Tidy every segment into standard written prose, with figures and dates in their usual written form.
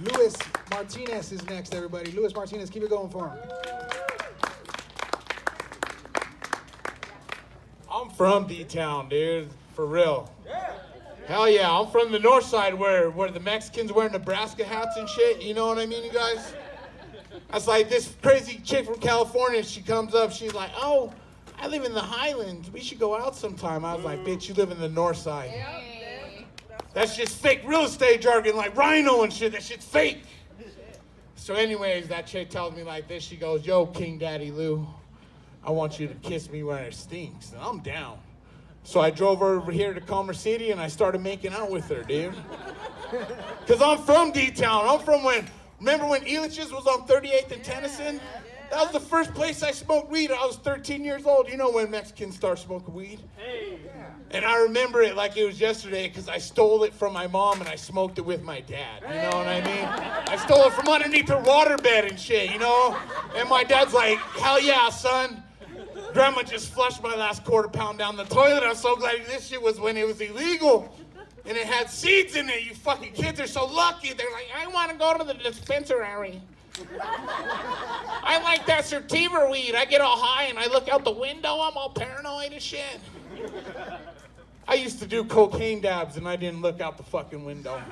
Luis Martinez is next, everybody. Luis Martinez, keep it going for him. I'm from D-Town, dude. For real. Hell yeah, I'm from the north side where the Mexicans wear Nebraska hats and shit. You know what I mean, you guys? That's like this crazy chick from California. She comes up, she's like, oh, I live in the Highlands. We should go out sometime. I was like, bitch, you live in the north side. That's just fake real estate jargon, like Rhino and shit. That shit's fake. So anyways, that chick tells me like this. She goes, yo, King Daddy Lou, I want you to kiss me when it stinks. And I'm down. So I drove her over here to Commerce City and I started making out with her, dude. Because I'm from D-Town. I'm from remember when Elitch's was on 38th and Tennyson? That was the first place I smoked weed. I was 13 years old. You know when Mexicans start smoking weed? Hey. And I remember it like it was yesterday because I stole it from my mom and I smoked it with my dad. You know what I mean? I stole it from underneath her waterbed and shit, you know? And my dad's like, hell yeah, son. Grandma just flushed my last quarter pound down the toilet. I'm so glad this shit was when it was illegal. And it had seeds in it. You fucking kids are so lucky. They're like, I want to go to the dispensary. I like that sativa weed. I get all high and I look out the window. I'm all paranoid and shit. I used to do cocaine dabs and I didn't look out the fucking window.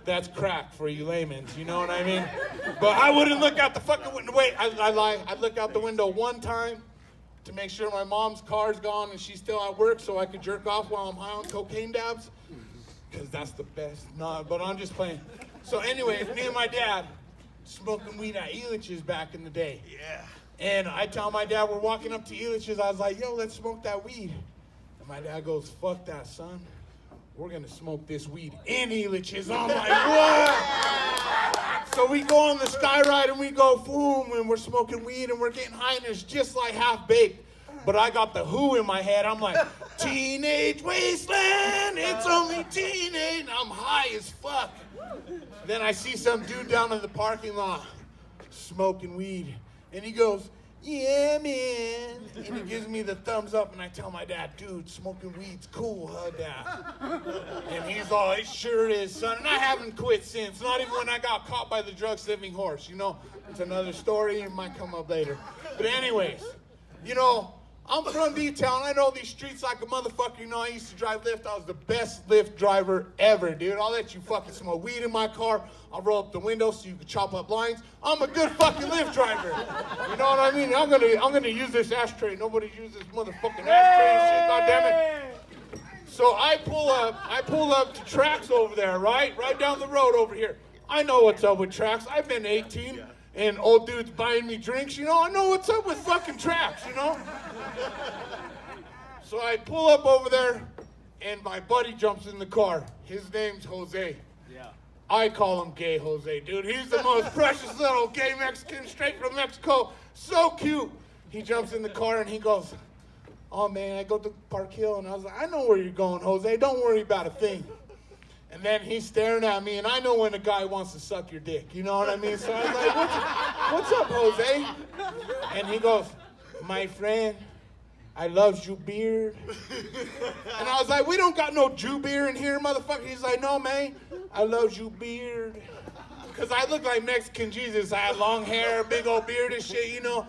That's crack for you laymen, you know what I mean? But I wouldn't look out the fucking window. Wait, I lie. I'd look out the window one time to make sure my mom's car's gone and she's still at work so I could jerk off while I'm high on cocaine dabs. Because that's the best. No, but I'm just playing. So anyways, me and my dad smoking weed at Elitch's back in the day. Yeah. And I tell my dad, we're walking up to Elitch's. I was like, yo, let's smoke that weed. And my dad goes, fuck that, son. We're going to smoke this weed in Elitch's. I'm like, what? So we go on the sky ride and we go, boom, and we're smoking weed and we're getting high and it's just like half-baked. But I got the Who in my head. I'm like, teenage wasteland, it's only teenage. And I'm high as fuck. Then I see some dude down in the parking lot smoking weed. And he goes, yeah, man. And he gives me the thumbs up and I tell my dad, dude, smoking weed's cool, huh, Dad? And he's all, it sure is, son. And I haven't quit since. Not even when I got caught by the drug-sniffing horse, you know. It's another story. It might come up later. But anyways, you know, I'm from D-Town. I know these streets like a motherfucker. You know, I used to drive Lyft. I was the best Lyft driver ever, dude. I'll let you fucking smoke weed in my car. I'll roll up the window so you can chop up lines. I'm a good fucking Lyft driver. You know what I mean? I'm gonna use this ashtray. Nobody uses this motherfucking ashtray and shit. God damn it. So I pull up to Trax over there, right down the road over here. I know what's up with Trax. I've been 18. And old dudes buying me drinks, you know, I know what's up with fucking Trax, you know? So I pull up over there, and my buddy jumps in the car. His name's Jose. Yeah. I call him Gay Jose, dude. He's the most precious little gay Mexican straight from Mexico. So cute. He jumps in the car, and he goes, oh, man, I go to Park Hill. And I was like, I know where you're going, Jose. Don't worry about a thing. And then he's staring at me, and I know when a guy wants to suck your dick. You know what I mean? So I was like, what's up, Jose? And he goes, my friend, I love you beard. And I was like, we don't got no Jew beer in here, motherfucker. He's like, no, man, I love you beard. Because I look like Mexican Jesus. I had long hair, big old beard and shit, you know.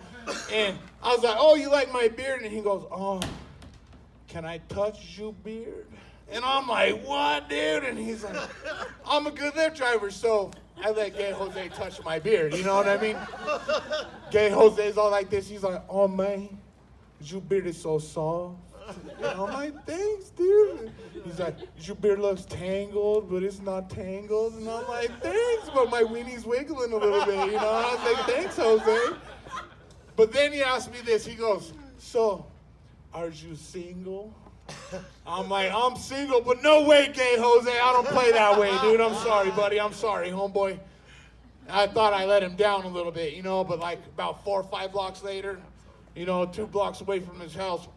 And I was like, oh, you like my beard? And he goes, oh, can I touch you beard? And I'm like, what, dude? And he's like, I'm a good Lyft driver, so I let Gay Jose touch my beard. You know what I mean? Gay Jose's all like this. He's like, oh, man, your beard is so soft. And I'm like, thanks, dude. He's like, your beard looks tangled, but it's not tangled. And I'm like, thanks, but my weenie's wiggling a little bit, you know? And I was like, thanks, Jose. But then he asked me this. He goes, so, are you single? I'm like, I'm single, but no way, Gay Jose. I don't play that way, dude. I'm sorry, buddy. I'm sorry, homeboy. I thought I let him down a little bit, you know, but like about 4 or 5 blocks later, you know, 2 blocks away from his house,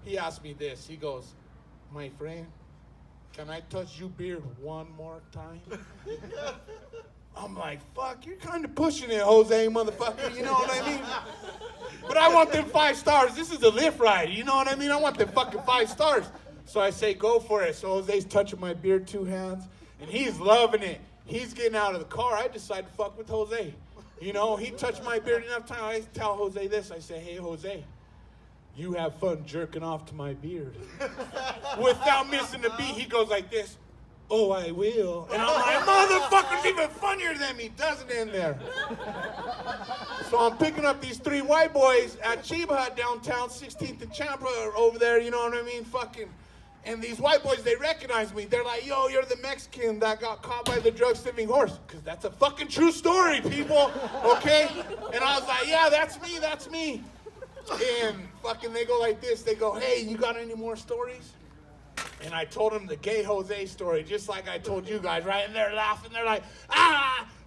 he asked me this. He goes, my friend, can I touch your beard one more time? I'm like, fuck, you're kind of pushing it, Jose, motherfucker. You know what I mean? But I want them 5 stars. This is a Lyft ride. You know what I mean? I want them fucking 5 stars. So I say, go for it. So Jose's touching my beard 2 hands. And he's loving it. He's getting out of the car. I decide to fuck with Jose. You know, he touched my beard enough time. I tell Jose this. I say, hey, Jose, you have fun jerking off to my beard. Without missing a beat, he goes like this. Oh, I will. And I'm like, motherfucker's even funnier than me. Doesn't end there. So I'm picking up these 3 white boys at Chiba Hut downtown, 16th and Champa over there, you know what I mean? Fucking. And these white boys, they recognize me. They're like, yo, you're the Mexican that got caught by the drug-sniffing horse. Because that's a fucking true story, people. Okay? And I was like, yeah, that's me. And fucking they go like this. They go, hey, you got any more stories? And I told them the gay Jose story, just like I told you guys, right? And they're laughing. They're like,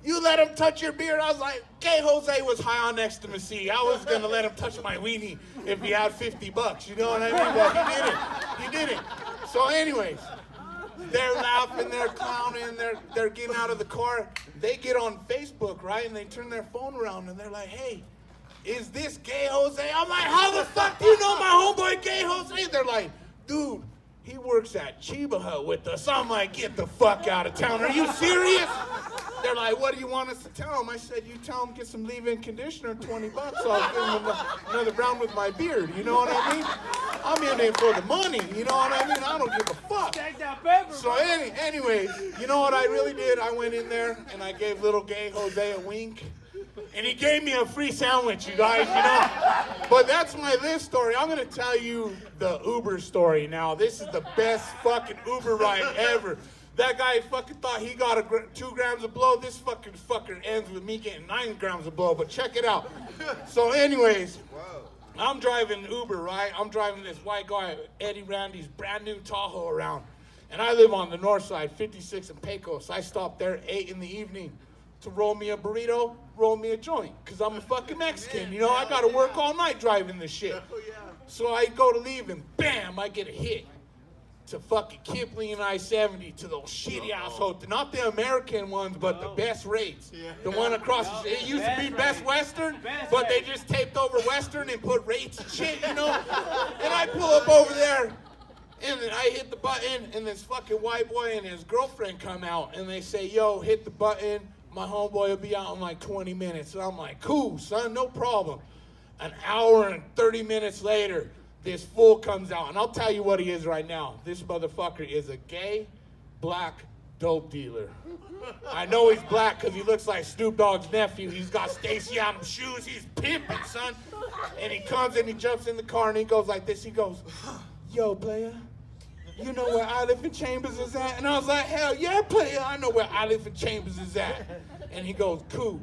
you let him touch your beard? I was like, gay Jose was high on ecstasy. I was going to let him touch my weenie if he had $50. You know what I mean? But he didn't. So anyways, they're laughing, they're clowning, they're getting out of the car. They get on Facebook, right? And they turn their phone around and they're like, hey, is this gay Jose? I'm like, how the fuck do you know my homeboy gay Jose? They're like, dude, he works at Chiba Hut with us. I'm like, get the fuck out of town. Are you serious? They're like, what do you want us to tell him? I said, you tell him get some leave-in conditioner, $20. I'll give him another round with my beard. You know what I mean? I'm in there for the money. You know what I mean? I don't give a fuck. So anyways, you know what I really did? I went in there and I gave little gay Jose a wink. And he gave me a free sandwich, you guys, you know. But that's my list story. I'm going to tell you the Uber story now. This is the best fucking Uber ride ever. That guy fucking thought he got 2 grams of blow. This fucking fucker ends with me getting 9 grams of blow. But check it out. So anyways, I'm driving Uber, right? I'm driving this white guy, Eddie Randy's brand new Tahoe around. And I live on the north side, 56 and Pecos. I stopped there 8 in the evening to roll me a burrito, roll me a joint. Because I'm a fucking Mexican. You know, I got to work all night driving this shit. So I go to leave and bam, I get a hit. To fucking Kipling and I-70 to those shitty-ass hotels. Not the American ones, but the best rates. The one across the street. It used to be Best Western, but they just taped over Western and put rates and shit, you know? And I pull up over there, and then I hit the button, and this fucking white boy and his girlfriend come out, and they say, yo, hit the button. My homeboy will be out in like 20 minutes. And I'm like, cool, son, no problem. An hour and 30 minutes later, this fool comes out, and I'll tell you what he is right now. This motherfucker is a gay, black dope dealer. I know he's black because he looks like Snoop Dogg's nephew. He's got Stacy Adams shoes. He's pimping, son. And he comes and he jumps in the car, and he goes like this. He goes, yo, player, you know where Elephant Chambers is at? And I was like, hell yeah, player, I know where Elephant Chambers is at. And he goes, cool.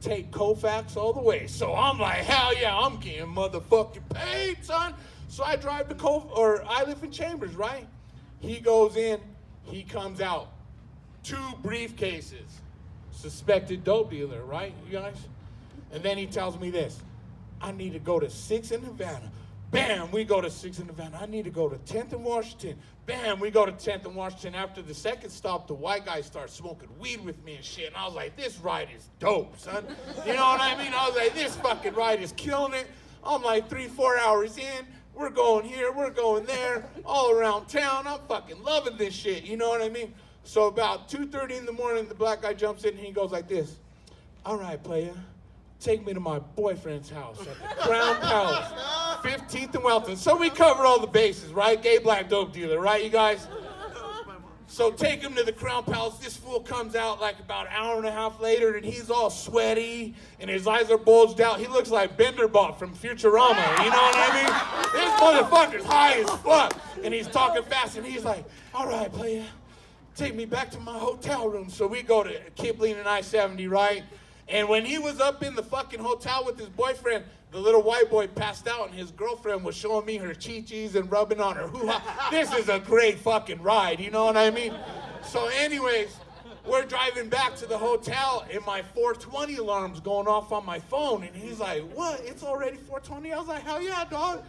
Take Koufax all the way. So I'm like, hell yeah, I'm getting motherfucking paid, son. So I drive to I live in Chambers, right? He goes in, he comes out. 2 briefcases. Suspected dope dealer, right, you guys? And then he tells me this. I need to go to 6th and Havana. Bam, we go to 6th and Havana. I need to go to 10th and Washington. Bam, we go to 10th and Washington. After the second stop, the white guy starts smoking weed with me and shit. And I was like, this ride is dope, son. You know what I mean? I was like, this fucking ride is killing it. I'm like 3-4 hours in. We're going here, we're going there, all around town. I'm fucking loving this shit, you know what I mean? So about 2:30 in the morning, the black guy jumps in and he goes like this. All right, player, take me to my boyfriend's house at the Crown Palace, 15th and Welton. So we covered all the bases, right? Gay, black, dope dealer, right, you guys? So take him to the Crown Palace. This fool comes out like about an hour and a half later, and he's all sweaty, and his eyes are bulged out. He looks like Benderbot from Futurama, you know what I mean? This motherfucker's high as fuck, and he's talking fast, and he's like, all right, player, take me back to my hotel room. So we go to Kipling and I-70, right? And when he was up in the fucking hotel with his boyfriend, the little white boy passed out, and his girlfriend was showing me her chi-chis and rubbing on her hoo-ha. This is a great fucking ride, you know what I mean? So anyways, we're driving back to the hotel, and my 420 alarm's going off on my phone, and he's like, what, it's already 420? I was like, hell yeah, dog.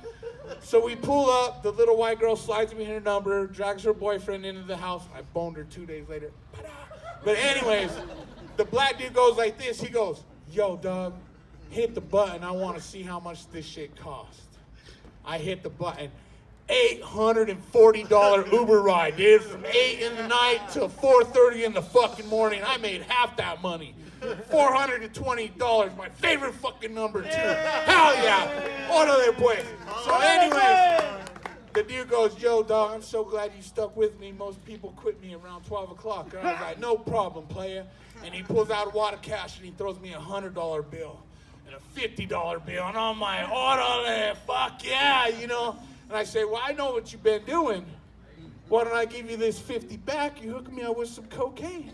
So we pull up, the little white girl slides me her number, drags her boyfriend into the house. I boned her 2 days later. But anyways, the black dude goes like this. He goes, yo, dog, hit the button. I want to see how much this shit costs. I hit the button. $840 Uber ride, dude, from 8 in the night till 4:30 in the fucking morning. I made half that money. $420, my favorite fucking number, too. Hell yeah. Orale pues. So anyways, the dude goes, yo, dog, I'm so glad you stuck with me. Most people quit me around 12 o'clock. And I was like, no problem, player. And he pulls out a wad of cash and he throws me a $100 bill and a $50 bill. And I'm like, orale, fuck yeah, you know. And I say, well, I know what you've been doing. Why don't I give you this 50 back? You hook me up with some cocaine.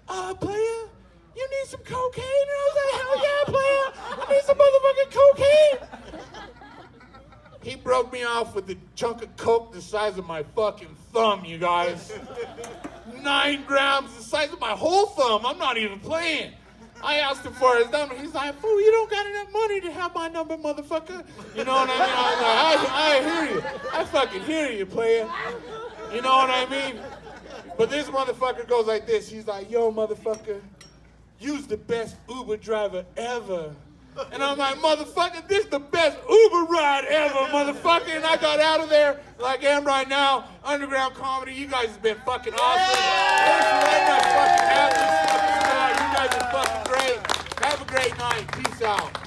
Player, you need some cocaine? And I was like, hell yeah, player. I need some motherfucking cocaine. He broke me off with a chunk of coke the size of my fucking thumb, you guys. 9 grams, the size of my whole thumb. I'm not even playing. I asked him for his number. He's like, fool, you don't got enough money to have my number, motherfucker. You know what I mean? I was like, I hear you. I fucking hear you, player. You know what I mean? But this motherfucker goes like this. He's like, yo, motherfucker, you's the best Uber driver ever. And I'm like, motherfucker, this is the best Uber ride ever, motherfucker. And I got out of there like I am right now. Underground comedy, you guys have been fucking awesome. Thanks for letting us fucking have this fucking spot. You guys are fucking great. Have a great night. Peace out.